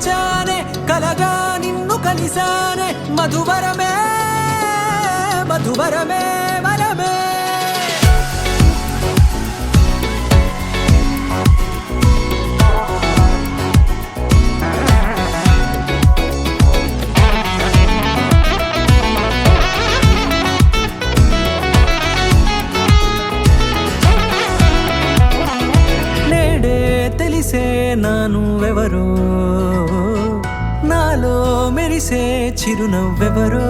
తెరిచానే కలగా నిన్ను కలిసానే మధువరమే మధువరమే వరమే తెలిసే నానువెవరో నాలో మెరిసే చిరునవ్వెవరో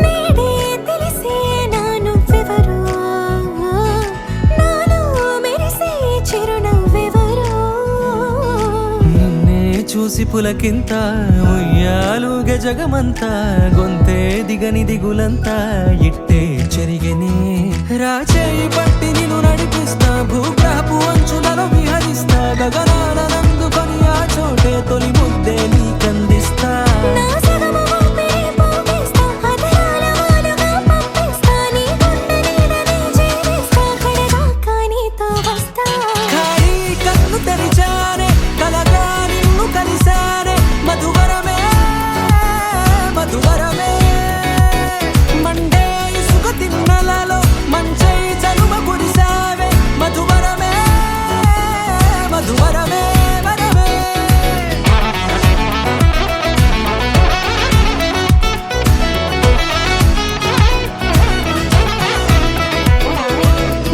నేడే తెలిసే నానువెవరో నాలో మెరిసే చిరునవ్వెవరో నిన్నే చూసి పులకింత ఉయ్యాలుగే జగమంతా గొంతే దిగని దిగులంతా ఇట్టే చెరిగెనే రాచేయి పట్టి నిన్ను నడిపిస్తా భూగ్రహపు అంచులలో విహరిస్తా గగనాల నందుకొని ఆ చోటే తొలి ముద్దే నీకందిస్తా నా సగము ఊపిరి పోగేస్తా అధరాల వాలుగా పంపిస్తా నీ గుండె నీడనే చేరిస్తా కడదాకా నీతో వస్తా ఖాళీ కన్ను తెరిచానే కలగా నిన్ను కలిసానే మధువరమే మధువరమే మండే ఇసుక తిన్నలలో మంచై చలువ కురిసావే మధువరమే మధువరమే వరమే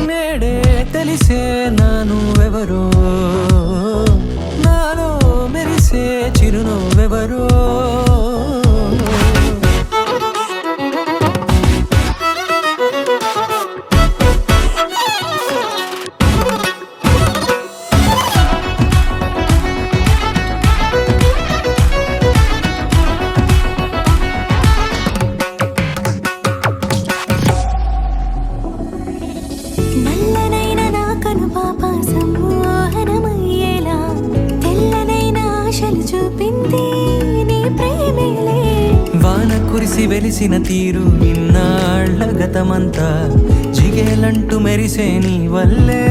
నేడే తెలిసే నానువెవరో నాలో మెరిసే చిరునవ్వెవరో నల్లనైన నా కనుపాప సమ్మోహనమయ్యేలా తెల్లనైన ఆశలు చూపింది నీ ప్రేమేలే వాన కురిసి వెలిసిన తీరు ఇన్నాళ్ల గతమంతా జిగేలంటూ మెరిసే నీ వల్లే